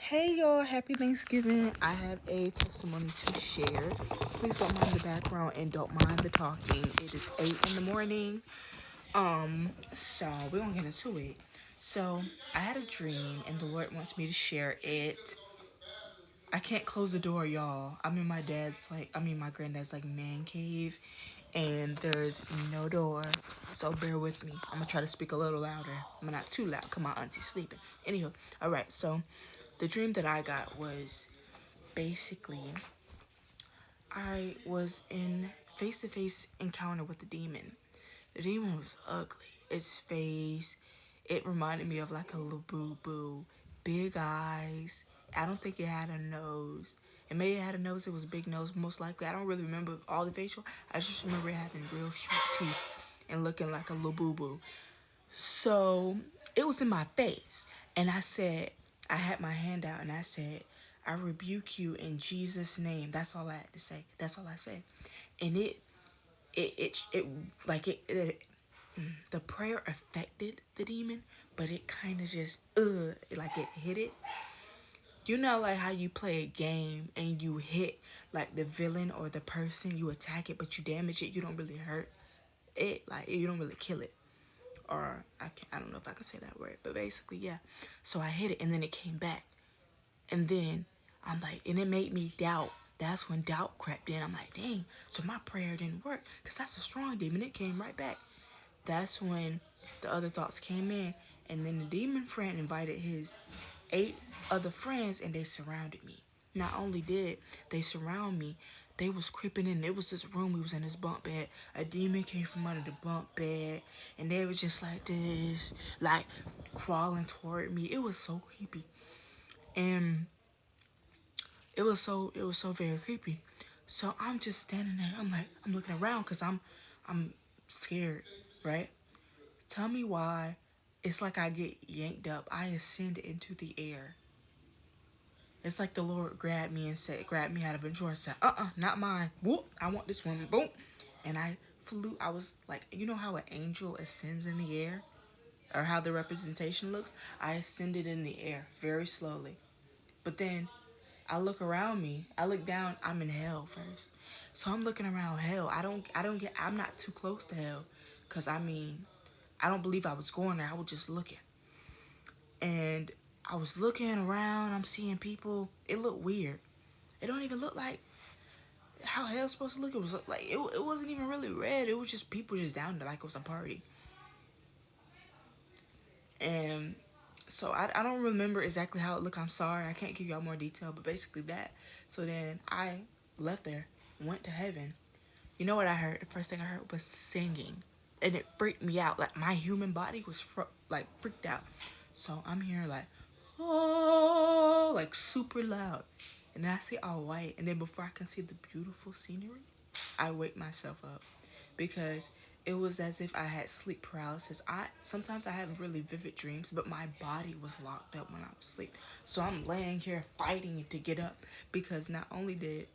Hey y'all, happy Thanksgiving. I have a testimony to share. Please don't mind the background and don't mind the talking. It is 8 in the morning. So we're gonna get into it. So I had a dream and the Lord wants me to share it. I can't close the door, y'all. I'm in my granddad's man cave and there's no door. So bear with me. I'm gonna try to speak a little louder. I'm not too loud because my auntie's sleeping. Anywho, alright, so the dream that I got was basically I was in face-to-face encounter with the demon. The demon was ugly. Its face, it reminded me of like a Labubu. Big eyes. I don't think it had a nose. It may have had a nose, it was a big nose, most likely. I don't really remember all the facial. I just remember it having real sharp teeth and looking like a Labubu. So it was in my face. And I had my hand out and I said, I rebuke you in Jesus' name. That's all I had to say. That's all I said. And the prayer affected the demon, but it kind of just, like it hit it. You know, like how you play a game and you hit like the villain or the person, you attack it, but you damage it, you don't really hurt it, like you don't really kill it. Or I don't know if I can say that word, but basically, yeah. So I hit it and then it came back. And then I'm like, and it made me doubt. That's when doubt crept in. I'm like, dang, so my prayer didn't work because that's a strong demon. It came right back. That's when the other thoughts came in. And then the demon friend invited his 8 other friends and they surrounded me. Not only did they surround me, they was creeping in. It was this room. We was in this bunk bed. A demon came from under the bunk bed and they was just like this, like crawling toward me. It was so creepy. And it was so very creepy. So I'm just standing there. I'm looking around because I'm scared, right? Tell me why it's like I get yanked up. I ascend into the air. It's like the Lord grabbed me out of a drawer and said, not mine. Whoop, I want this one. Boom. And I flew. I was like, you know how an angel ascends in the air? Or how the representation looks? I ascended in the air very slowly. But then I look around me. I look down. I'm in hell first. So I'm looking around hell. I'm not too close to hell. Because I don't believe I was going there. I was just looking. And I was looking around. I'm seeing people. It looked weird. It don't even look like how hell's supposed to look. It was like, it wasn't even really red. It was just people just down there like it was a party. And so I don't remember exactly how it looked. I'm sorry. I can't give y'all more detail. But basically that. So then I left there. Went to heaven. You know what I heard? The first thing I heard was singing. And it freaked me out. Like my human body was freaked out. So I'm here like, oh, like super loud. And then I see all white. And then before I can see the beautiful scenery, I wake myself up. Because it was as if I had sleep paralysis. Sometimes I have really vivid dreams, but my body was locked up when I was asleep. So I'm laying here fighting to get up. Because not only did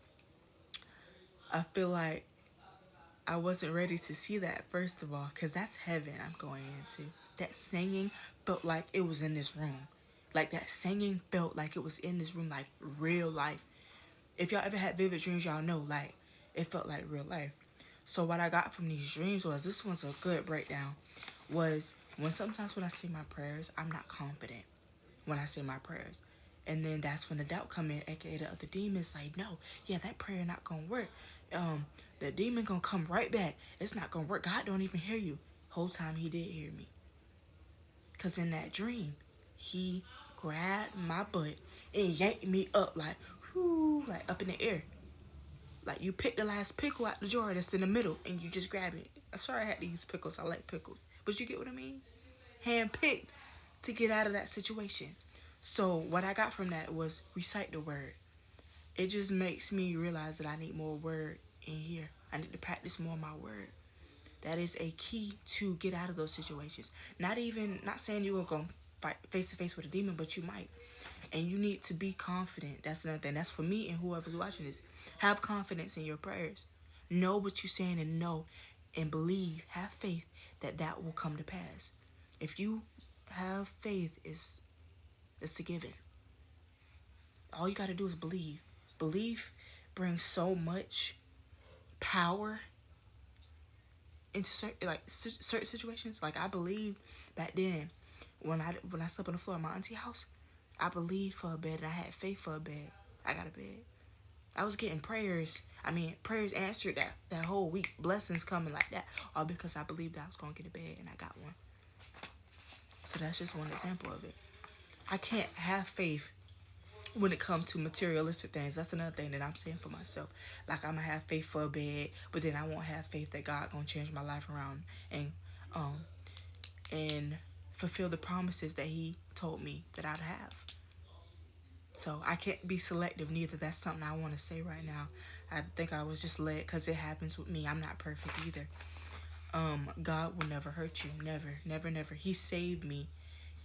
I feel like I wasn't ready to see that, first of all, because that's heaven I'm going into. That singing felt like it was in this room. Like that singing felt like it was in this room, like real life. If y'all ever had vivid dreams, y'all know, like, it felt like real life. So what I got from these dreams was, this one's a good breakdown, was sometimes when I say my prayers, I'm not confident when I say my prayers. And then that's when the doubt come in, aka the other demons like, no, yeah, that prayer not gonna work. The demon gonna come right back. It's not gonna work. God don't even hear you. Whole time he did hear me. Cause in that dream, he grabbed my butt and yanked me up like, whoo, like up in the air. Like you pick the last pickle out the jar that's in the middle and you just grab it. I'm sorry I had to use pickles. I like pickles. But you get what I mean? Hand picked to get out of that situation. So what I got from that was recite the word. It just makes me realize that I need more word in here. I need to practice more of my word. That is a key to get out of those situations. Not saying you're going to fight face to face with a demon, but you might. And you need to be confident. That's another thing. That's for me and whoever's watching this. Have confidence in your prayers. Know what you're saying and know and believe. Have faith that that will come to pass. If you have faith, it's a given. all you got to do is believe. Belief brings so much power into certain situations. Like, I believed back then when I slept on the floor in my auntie house. I believed for a bed and I had faith for a bed. I got a bed. I was getting prayers. Prayers answered that whole week. Blessings coming like that. All because I believed I was going to get a bed and I got one. So that's just one example of it. I can't have faith when it comes to materialistic things. That's another thing that I'm saying for myself. Like, I'm going to have faith for a bed, but then I won't have faith that God going to change my life around and fulfill the promises that he told me that I'd have. So I can't be selective neither. That's something I want to say right now. I think I was just led because it happens with me. I'm not perfect either. God will never hurt you. Never, never, never. He saved me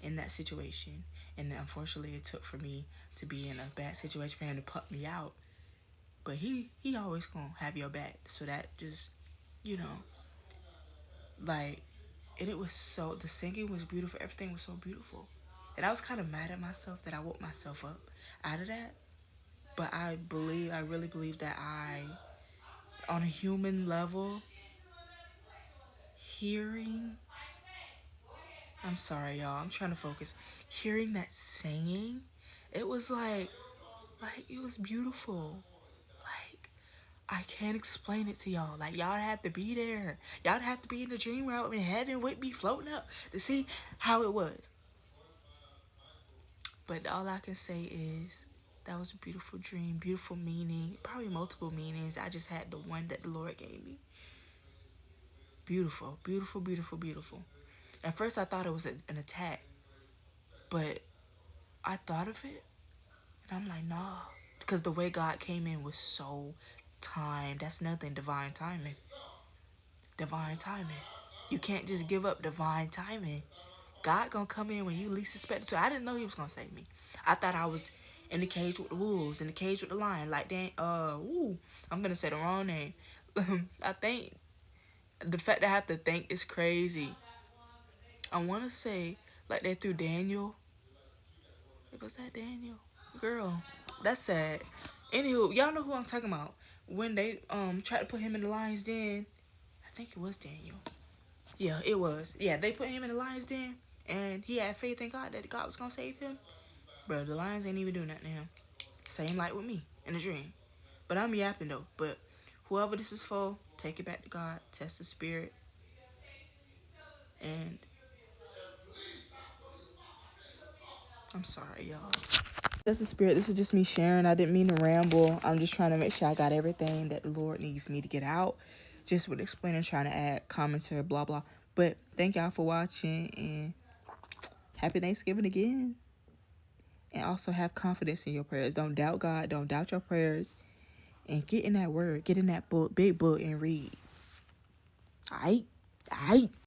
in that situation. And unfortunately, it took for me to be in a bad situation for him to put me out. But he always gonna have your back. So that just, like, and it was so, the singing was beautiful. Everything was so beautiful. And I was kind of mad at myself that I woke myself up out of that. But I really believe that on a human level, I'm sorry, y'all, I'm trying to focus. Hearing that singing, it was like, it was beautiful. Like, I can't explain it to y'all. Like, y'all have to be there. Y'all have to be in the dream realm in heaven with me floating up to see how it was. But all I can say is that was a beautiful dream, beautiful meaning, probably multiple meanings. I just had the one that the Lord gave me. Beautiful, beautiful, beautiful, beautiful. At first I thought it was an attack, but I thought of it, and I'm like, nah. Because the way God came in was so timed. That's nothing, divine timing. Divine timing. You can't just give up divine timing. God gonna come in when you least expect it to. I didn't know he was gonna save me. I thought I was in the cage with the wolves, in the cage with the lion. Like, I'm gonna say the wrong name. I think the fact that I have to think is crazy. I wanna say, like, they threw Daniel. Was that Daniel? Girl, that's sad. Anywho, y'all know who I'm talking about. When they tried to put him in the lion's den. I think it was Daniel. Yeah, it was. Yeah, they put him in the lion's den, and he had faith in God that God was gonna save him. Bro, the lions ain't even doing nothing to him. Same like with me in a dream. But I'm yapping though. But whoever this is for, take it back to God. Test the spirit. And I'm sorry, y'all. That's the spirit. This is just me sharing. I didn't mean to ramble. I'm just trying to make sure I got everything that the Lord needs me to get out. Just with explaining, trying to add commentary, blah, blah. But thank y'all for watching, and happy Thanksgiving again. And also have confidence in your prayers. Don't doubt God. Don't doubt your prayers. And get in that word. Get in that book, big book, and read. All right?